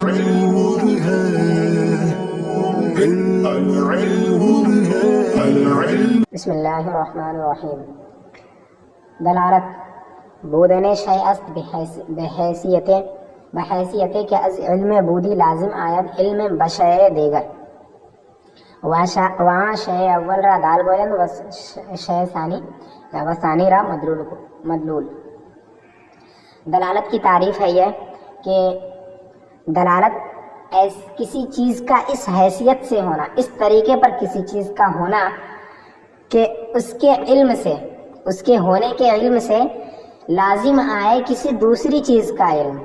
بسم اللہ الرحمن الرحیم. دلالت بودن شیء است بحیثیت کہ از علم بودی لازم آید علم بشیء دیگر وہاں شیء اول را دال گویند و شیء ثانی و ثانی را مدلول. دلالت کی تعریف ہے یہ کہ دلالت کسی چیز کا اس حیثیت سے ہونا، اس طریقے پر کسی چیز کا ہونا کہ اس کے علم سے، اس کے ہونے کے علم سے لازم آئے کسی دوسری چیز کا علم.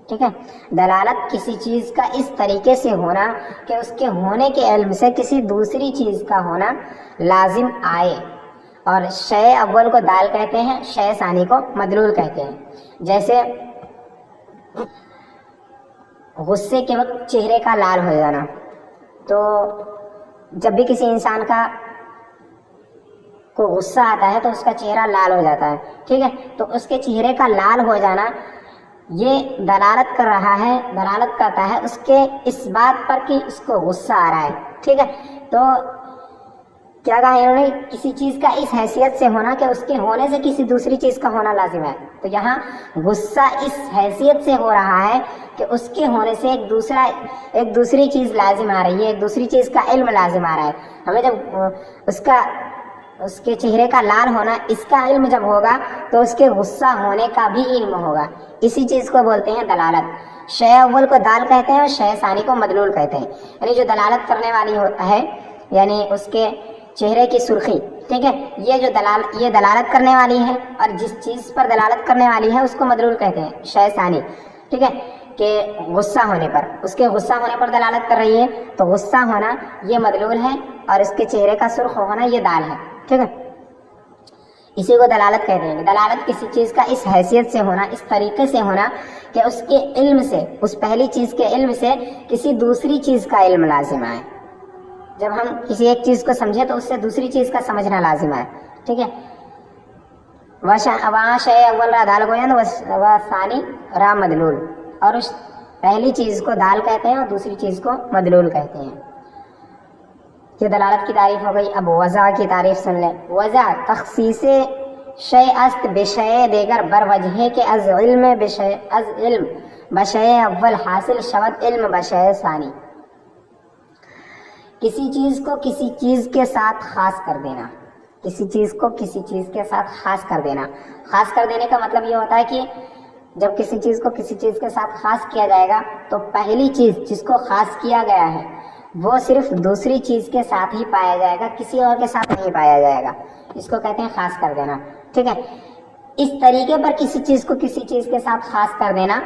ٹھیک ہے، دلالت کسی چیز کا اس طریقے سے ہونا کہ اس کے ہونے کے علم سے کسی دوسری چیز کا ہونا لازم آئے. اور شے اول کو دال کہتے ہیں، شے ثانی کو مدلول کہتے ہیں. جیسے غصے کے وقت چہرے کا لال ہو جانا، تو جب بھی کسی انسان کو غصہ آتا ہے تو اس کا چہرہ لال ہو جاتا ہے. ٹھیک ہے، تو اس کے چہرے کا لال ہو جانا یہ دلالت کر رہا ہے، دلالت کرتا ہے اس کے اس بات پر کہ اس کو غصہ آ رہا ہے. ٹھیک ہے، تو کیا کہا انہوں نے، کسی چیز کا اس حیثیت سے ہونا کہ اس کے ہونے سے کسی دوسری چیز کا ہونا لازم ہے. تو یہاں غصہ اس حیثیت سے ہو رہا ہے کہ اس کے ہونے سے ایک دوسری چیز لازم آ رہی ہے، ایک دوسری چیز کا علم لازم آ رہا ہے. ہمیں جب اس کے چہرے کا لال ہونا، اس کا علم جب ہوگا تو اس کے غصہ ہونے کا بھی علم ہوگا. اسی چیز کو بولتے ہیں دلالت. شے اول کو دال کہتے ہیں اور شے ثانی کو مدلول کہتے ہیں. یعنی جو دلالت کرنے والی ہے، یعنی اس کے چہرے کی سرخی، ٹھیک ہے، یہ دلالت کرنے والی ہے، اور جس چیز پر دلالت کرنے والی ہے اس کو مدلول کہتے ہیں، شے ثانی. ٹھیک ہے، کہ غصہ ہونے پر، اس کے غصہ ہونے پر دلالت کر رہی ہے، تو غصہ ہونا یہ مدلول ہے اور اس کے چہرے کا سرخ ہونا یہ دال ہے. ٹھیک ہے، اسی کو دلالت کہتے ہیں. دلالت کسی چیز کا اس حیثیت سے ہونا، اس طریقے سے ہونا کہ اس کے علم سے، اس پہلی چیز کے علم سے کسی دوسری چیز کا علم لازم آئے. جب ہم کسی ایک چیز کو سمجھیں تو اس سے دوسری چیز کا سمجھنا لازم ہے. ٹھیک ہے، وہاں شے اول را دال گویند و ثانی را مدلول. اور اس پہلی چیز کو دال کہتے ہیں اور دوسری چیز کو مدلول کہتے ہیں. یہ دلالت کی تعریف ہو گئی. اب وضع کی تعریف سن لیں. وضع تخصیص شیء است بشیء دیگر بر وجہ کہ از علم بشیء اول حاصل شود علم بشیء ثانی. کسی چیز کو کسی چیز کے ساتھ خاص کر دینا، کسی چیز کو کسی چیز کے ساتھ خاص کر دینا. خاص کر دینے کا مطلب یہ ہوتا ہے کہ جب کسی چیز کو کسی چیز کے ساتھ خاص کیا جائے گا تو پہلی چیز جس کو خاص کیا گیا ہے وہ صرف دوسری چیز کے ساتھ ہی پایا جائے گا، کسی اور کے ساتھ نہیں پایا جائے گا. اس کو کہتے ہیں خاص کر دینا. ٹھیک ہے، اس طریقے پر کسی چیز کو کسی چیز کے ساتھ خاص کر دینا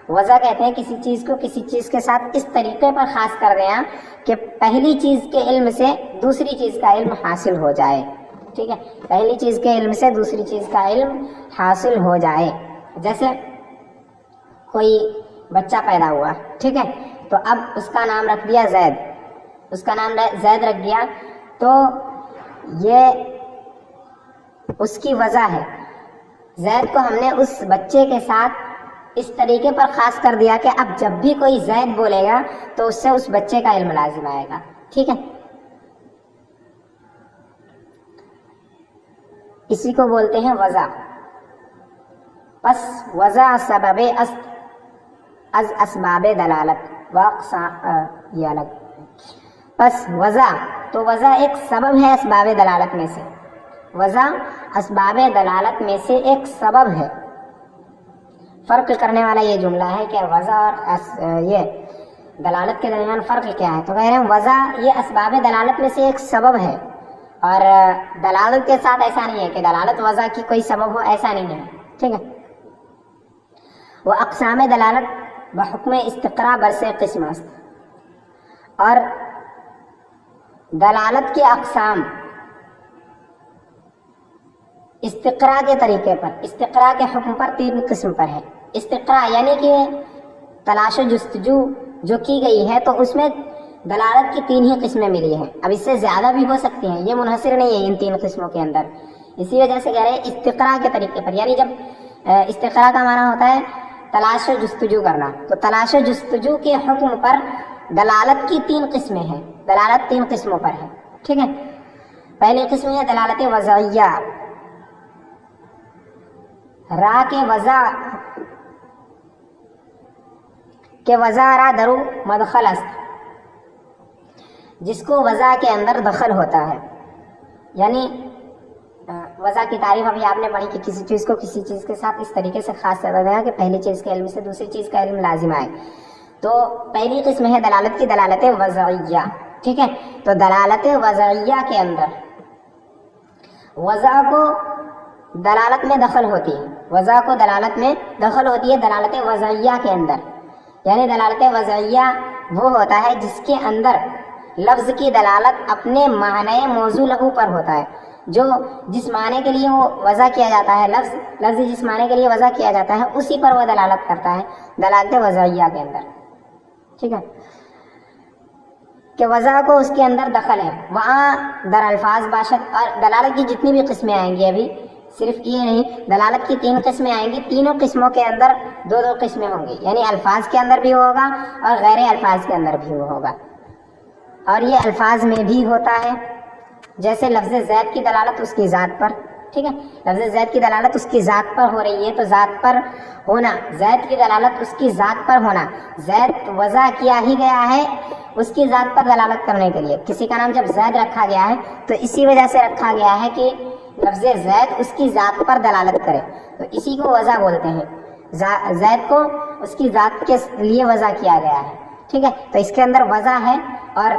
وضع کہتے ہیں. کسی چیز کو کسی چیز کے ساتھ اس طریقے پر خاص کر دینا کہ پہلی چیز کے علم سے دوسری چیز کا علم حاصل ہو جائے. ٹھیک ہے، پہلی چیز کے علم سے دوسری چیز کا علم حاصل ہو جائے. جیسے کوئی بچہ پیدا ہوا، ٹھیک ہے، تو اب اس کا نام رکھ دیا زید، اس کا نام زید رکھ دیا، تو یہ اس کی وجہ ہے. زید کو ہم نے اس بچے کے ساتھ اس طریقے پر خاص کر دیا کہ اب جب بھی کوئی زید بولے گا تو اس سے اس بچے کا علم لازم آئے گا. ٹھیک ہے، اسی کو بولتے ہیں وضع. پس وضع سبب است از اسباب دلالت پس وضع، تو وضع ایک سبب ہے اسباب دلالت میں سے. وضع اسباب دلالت میں سے ایک سبب ہے. فرق کرنے والا یہ جملہ ہے کہ وضع اور یہ دلالت کے درمیان فرق کیا ہے. تو کہہ رہے ہیں وضع یہ اسباب دلالت میں سے ایک سبب ہے، اور دلالت کے ساتھ ایسا نہیں ہے کہ دلالت وضع کی کوئی سبب ہو، ایسا نہیں ہے. ٹھیک ہے، وہ اقسام دلالت بحکم استقراء برسے قسم است. اور دلالت کے اقسام استقراء کے طریقے پر، استقراء کے حکم پر 3 قسم پر ہے. استقراء یعنی کہ تلاش و جستجو جو کی گئی ہے تو اس میں دلالت کی 3 ہی قسمیں ملی ہیں. اب اس سے زیادہ بھی ہو سکتی ہیں، یہ منحصر نہیں ہے ان 3 قسموں کے اندر. اسی وجہ سے کہہ رہے ہیں استقراء کے طریقے پر. یعنی جب استقراء کا معنی ہوتا ہے تلاش و جستجو کرنا. تو تلاش و جستجو کے حکم پر دلالت کی 3 قسمیں ہیں. دلالت 3 قسموں پر ہے. ٹھیک ہے. پہلی قسم ہے دلالت وضعیہ. را کے وضع کہ وضع را درو مدخل است، جس کو وضع کے اندر دخل ہوتا ہے. یعنی وضع کی تعریف ابھی آپ نے پڑھی کہ کسی چیز کو کسی چیز کے ساتھ اس طریقے سے خاص کیا گیا کہ پہلی چیز کے علم سے دوسری چیز کا علم لازم آئے. تو پہلی قسم ہے دلالت کی دلالت وضعیہ. ٹھیک ہے. تو دلالت وضعیہ کے اندر وضع کو دلالت میں دخل ہوتی ہے. وضع کو دلالت میں دخل ہوتی ہے دلالت وضعیہ کے اندر. یعنی دلالت وضعیہ وہ ہوتا ہے جس کے اندر لفظ کی دلالت اپنے معنی موضوع لہو پر ہوتا ہے. جو جس معنی کے لیے وہ وضع کیا جاتا ہے، لفظ جس معنی کے لیے وضع کیا جاتا ہے اسی پر وہ دلالت کرتا ہے دلالت وضعیہ کے اندر. ٹھیک ہے. کہ وضع کو اس کے اندر دخل ہے. وہاں در الفاظ باشد. اور دلالت کی جتنی بھی قسمیں آئیں گی، ابھی صرف یہ نہیں، دلالت کی 3 قسمیں آئیں گی. تینوں قسموں کے اندر 2 قسمیں ہوں گی. یعنی الفاظ کے اندر بھی ہوگا اور غیر الفاظ کے اندر بھی ہوگا. اور یہ الفاظ میں بھی ہوتا ہے. جیسے لفظ زید کی دلالت اس کی ذات پر. ٹھیک ہے. لفظ زید کی دلالت اس کی ذات پر ہو رہی ہے تو ذات پر ہونا. زید کی دلالت اس کی ذات پر ہونا. زید وضع کیا ہی گیا ہے اس کی ذات پر دلالت کرنے کے لیے. کسی کا نام جب زید رکھا گیا ہے تو اسی وجہ سے رکھا گیا ہے کہ لفظ زید اس کی ذات پر دلالت کرے. تو اسی کو وضع بولتے ہیں. زید کو اس کی ذات کے لیے وضع کیا گیا ہے. ٹھیک ہے. تو اس کے اندر وضع ہے اور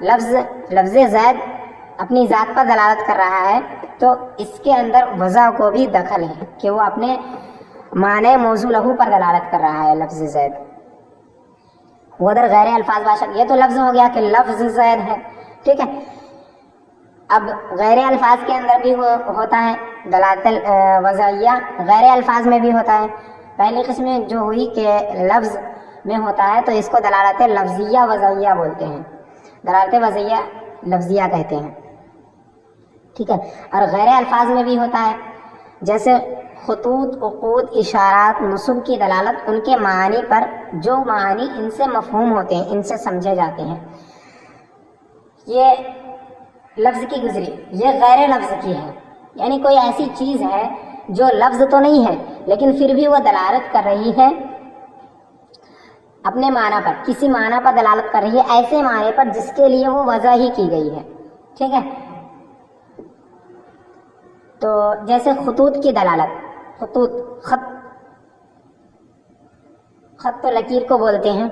لفظ زید اپنی ذات پر دلالت کر رہا ہے تو اس کے اندر وضع کو بھی دخل ہے کہ وہ اپنے معنی موضوع لہو پر دلالت کر رہا ہے لفظ زید. وہ ادھر غیر الفاظ باشد. یہ تو لفظ ہو گیا کہ لفظ زید ہے. ٹھیک ہے. اب غیر الفاظ کے اندر بھی وہ ہوتا ہے دلالت وضعیہ. غیر الفاظ میں بھی ہوتا ہے. پہلی قسم جو ہوئی کہ لفظ میں ہوتا ہے تو اس کو دلالت لفظیہ وضعیہ بولتے ہیں. دلالت وضعیہ لفظیہ کہتے ہیں. ٹھیک ہے. اور غیر الفاظ میں بھی ہوتا ہے جیسے خطوط، عقود، اشارات، نصب کی دلالت ان کے معنی پر جو معنی ان سے مفہوم ہوتے ہیں، ان سے سمجھے جاتے ہیں. یہ لفظ کی گزری، یہ غیر لفظ کی ہے. یعنی کوئی ایسی چیز ہے جو لفظ تو نہیں ہے لیکن پھر بھی وہ دلالت کر رہی ہے اپنے معنی پر، کسی معنی پر دلالت کر رہی ہے، ایسے معنی پر جس کے لیے وہ وضع ہی کی گئی ہے. ٹھیک ہے. تو جیسے خطوط کی دلالت. خطوط، خط تو لکیر کو بولتے ہیں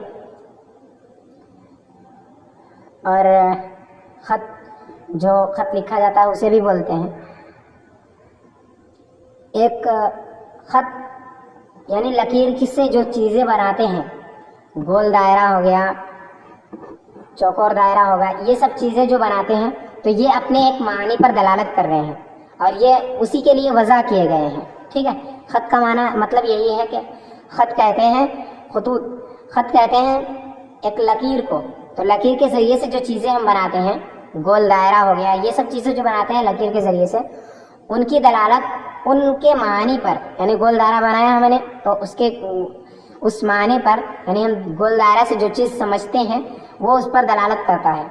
اور جو خط لکھا جاتا ہے اسے بھی بولتے ہیں. ایک خط یعنی لکیر کس سے جو چیزیں بناتے ہیں، گول دائرہ ہو گیا، چوکور دائرہ ہوگا، یہ سب چیزیں جو بناتے ہیں تو یہ اپنے ایک معنی پر دلالت کر رہے ہیں اور یہ اسی کے لیے وضع کیے گئے ہیں. ٹھیک ہے. خط کا معنی مطلب یہی ہے کہ خط کہتے ہیں، خطوط خط کہتے ہیں ایک لکیر کو. تو لکیر کے ذریعے سے جو چیزیں ہم بناتے ہیں، گول دائرہ ہو گیا، یہ سب چیزیں جو بناتے ہیں لکیر کے ذریعے سے، ان کی دلالت ان کے معنی پر. یعنی گول دائرہ بنایا ہم نے تو اس معنی پر، یعنی ہم گول دائرہ سے جو چیز سمجھتے ہیں وہ اس پر دلالت کرتا ہے.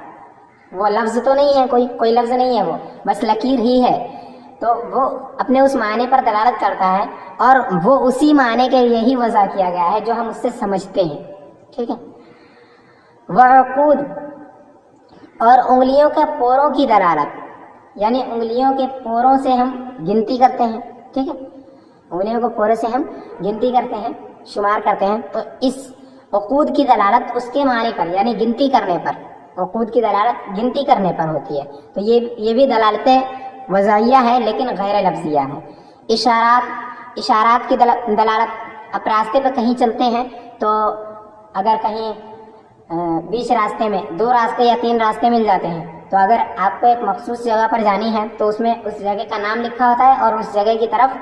وہ لفظ تو نہیں ہے، کوئی لفظ نہیں ہے، وہ بس لکیر ہی ہے. تو وہ اپنے اس معنی پر دلالت کرتا ہے اور وہ اسی معنی کے لیے ہی وضع کیا گیا ہے جو ہم اس سے سمجھتے ہیں. ٹھیک ہے. وعقود اور انگلیوں کے پوروں کی دلالت. یعنی انگلیوں کے پوروں سے ہم گنتی کرتے ہیں. ٹھیک ہے. انگلیوں کو پورے سے ہم گنتی کرتے ہیں، شمار کرتے ہیں. تو اس عقود کی دلالت اس کے معنی پر یعنی گنتی کرنے پر، عقود کی دلالت گنتی کرنے پر ہوتی ہے. تو یہ بھی دلالتیں وضعیہ ہے لیکن غیر لفظیہ ہے. اشارات کی دلالت. اب راستے پہ کہیں چلتے ہیں تو اگر کہیں بیچ راستے میں 2 راستے یا 3 راستے مل جاتے ہیں تو اگر آپ کو ایک مخصوص جگہ پر جانی ہے تو اس میں اس جگہ کا نام لکھا ہوتا ہے اور اس جگہ کی طرف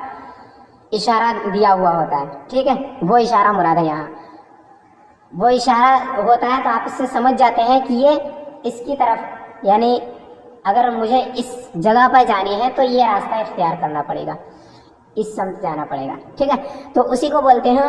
اشارہ دیا ہوا ہوتا ہے. ٹھیک ہے. وہ اشارہ مراد ہے. یہاں وہ اشارہ ہوتا ہے تو آپ اس سے سمجھ جاتے ہیں کہ یہ اس کی طرف، یعنی اگر مجھے اس جگہ پر جانی ہے تو یہ راستہ اختیار کرنا پڑے گا، اس سمت جانا پڑے گا. ٹھیک ہے. تو اسی کو بولتے ہیں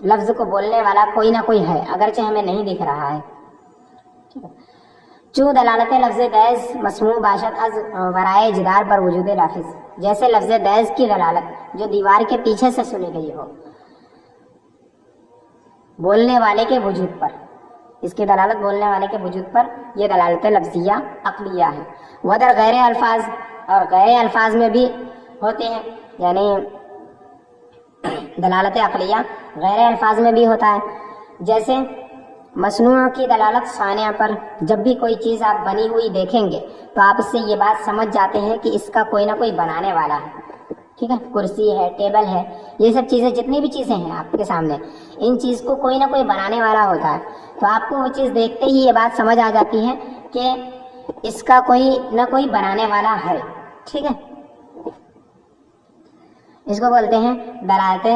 لفظ کو بولنے والا کوئی نہ کوئی ہے اگرچہ ہمیں نہیں دکھ رہا ہے. چوں دلالت لفظ دیز مسموع باشد از ورائے جدار پر وجود لافظ، جیسے لفظ دیز کی دلالت جو دیوار کے پیچھے سے سنی گئی ہو بولنے والے کے وجود پر، اس کی دلالت بولنے والے کے وجود پر، یہ دلالت لفظیہ عقلیہ ہے. ودر غیر الفاظ، اور غیر الفاظ میں بھی ہوتے ہیں، یعنی دلالت عقلیہ غیر الفاظ میں بھی ہوتا ہے. جیسے مصنوع کی دلالت صانع پر، جب بھی کوئی چیز آپ بنی ہوئی دیکھیں گے تو آپ اس سے یہ بات سمجھ جاتے ہیں کہ اس کا کوئی نہ کوئی بنانے والا ہے. ٹھیک ہے، کرسی ہے، ٹیبل ہے، یہ سب چیزیں جتنی بھی چیزیں ہیں آپ کے سامنے، ان چیز کو کوئی نہ کوئی بنانے والا ہوتا ہے. تو آپ کو وہ چیز دیکھتے ہی یہ بات سمجھ آ جاتی ہے کہ اس کا کوئی نہ کوئی بنانے والا ہے. ٹھیک ہے، اس کو بولتے ہیں دلالت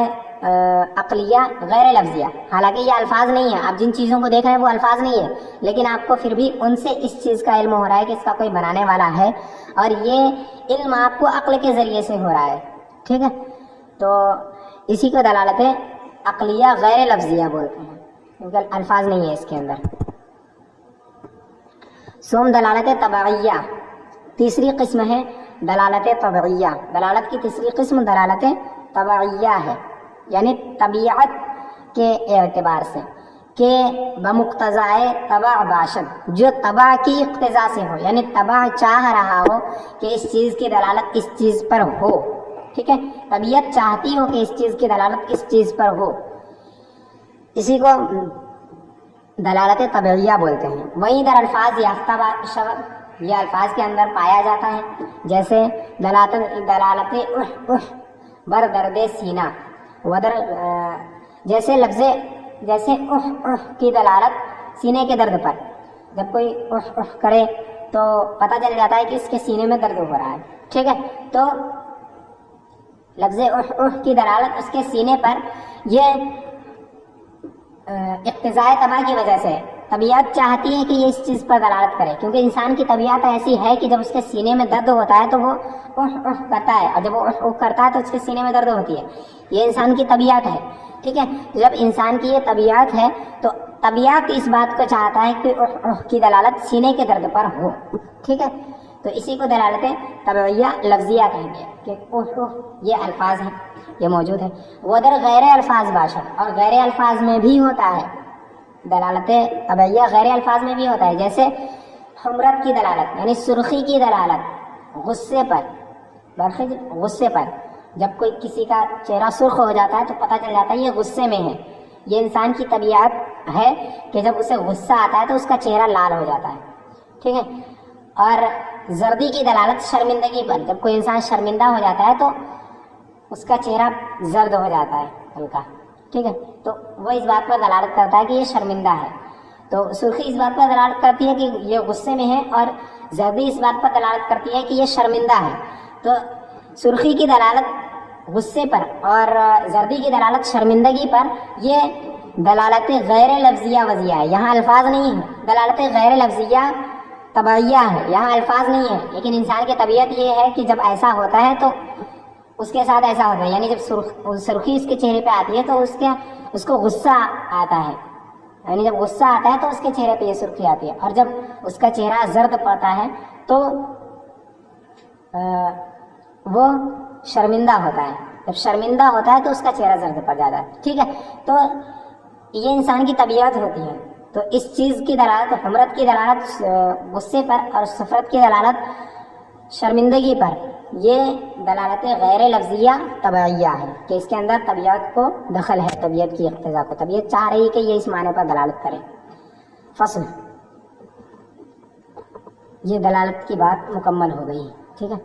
عقلیہ غیر لفظیہ. حالانکہ یہ الفاظ نہیں ہے، آپ جن چیزوں کو دیکھ رہے ہیں وہ الفاظ نہیں ہے، لیکن آپ کو پھر بھی ان سے اس چیز کا علم ہو رہا ہے کہ اس کا کوئی بنانے والا ہے، اور یہ علم آپ کو عقل کے ذریعے سے ہو رہا ہے. ٹھیک ہے، تو اسی کو دلالت عقلیہ غیر لفظیہ بولتے ہیں، کیونکہ الفاظ نہیں ہے اس کے اندر. سوم دلالت طبعیہ، تیسری قسم ہے دلالت طبعیہ. دلالت کی تیسری قسم دلالت طبعیہ ہے، یعنی طبیعت کے اعتبار سے، کہ بمقتضائے طبع باشد، جو طبع کی اقتضا سے ہو، یعنی طبع چاہ رہا ہو کہ اس چیز کی دلالت اس چیز پر ہو. ٹھیک ہے، طبیعت چاہتی ہو کہ اس چیز کی دلالت اس چیز پر ہو، اسی کو دلالت طبعیہ بولتے ہیں. وہیں در الفاظ یافتہ شود، یہ الفاظ کے اندر پایا جاتا ہے. جیسے دلالت بر درد سینہ ودر، جیسے لفظ جیسے کی دلالت سینے کے درد پر، جب کوئی کرے تو پتہ چل جاتا ہے کہ اس کے سینے میں درد ہو رہا ہے. ٹھیک ہے، تو لفظ کی دلالت اس کے سینے پر، یہ اقتضاء طبع کی وجہ سے طبیعت چاہتی ہے کہ یہ اس چیز پر دلالت کرے، کیونکہ انسان کی طبیعت ایسی ہے کہ جب اس کے سینے میں درد ہوتا ہے تو وہ کرتا ہے، اور جب وہ کرتا ہے تو اس کے سینے میں درد ہوتی ہے. یہ انسان کی طبیعت ہے. ٹھیک ہے، جب انسان کی یہ طبیعت ہے تو طبیعت اس بات کو چاہتا ہے کہ کی دلالت سینے کے درد پر ہو. ٹھیک ہے، تو اسی کو دلالت طبعیہ لفظیہ کہیں گے کہ یہ الفاظ ہیں، یہ موجود ہے. ودر غیر الفاظ باشد، اور غیر الفاظ میں بھی ہوتا ہے دلالت طبعیہ، غیر الفاظ میں بھی ہوتا ہے. جیسے حمرت کی دلالت، یعنی سرخی کی دلالت غصے پر، غصے پر، جب کوئی کسی کا چہرہ سرخ ہو جاتا ہے تو پتہ چل جاتا ہے یہ غصے میں ہے. یہ انسان کی طبیعت ہے کہ جب اسے غصہ آتا ہے تو اس کا چہرہ لال ہو جاتا ہے. ٹھیک ہے، اور زردی کی دلالت شرمندگی پر، جب کوئی انسان شرمندہ ہو جاتا ہے تو اس کا چہرہ زرد ہو جاتا ہے ہلکا. ٹھیک ہے، تو وہ اس بات پر دلالت کرتا ہے کہ یہ شرمندہ ہے. تو سرخی اس بات پر دلالت کرتی ہے کہ یہ غصے میں ہے، اور زردی اس بات پر دلالت کرتی ہے کہ یہ شرمندہ ہے. تو سرخی کی دلالت غصے پر اور زردی کی دلالت شرمندگی پر، یہ دلالت غیر لفظیہ وضعیہ ہے. یہاں الفاظ نہیں ہے، دلالت غیر لفظیہ طبعیہ ہے، یہاں الفاظ نہیں ہے. لیکن انسان کی طبیعت یہ ہے کہ جب ایسا ہوتا ہے تو اس کے ساتھ ایسا ہوتا ہے، یعنی جب سرخی اس کے چہرے پہ آتی ہے تو اس کو غصہ آتا ہے، یعنی جب غصہ آتا ہے تو اس کے چہرے پہ یہ سرخی آتی ہے. اور جب اس کا چہرہ زرد پڑتا ہے تو وہ شرمندہ ہوتا ہے. جب شرمندہ ہوتا ہے تو اس کا چہرہ زرد پڑ جاتا ہے. ٹھیک ہے، تو یہ انسان کی طبیعت ہوتی ہے. تو اس چیز کی دلالت، حمرت کی دلالت غصے پر اور صفرت کی دلالت شرمندگی پر، یہ دلالت غیر لفظیہ طبعیہ ہے کہ اس کے اندر طبیعت کو دخل ہے، طبیعت کی اقتضا کو، طبیعت چاہ رہی ہے کہ یہ اس معنی پر دلالت کرے. فصل، یہ دلالت کی بات مکمل ہو گئی. ٹھیک ہے.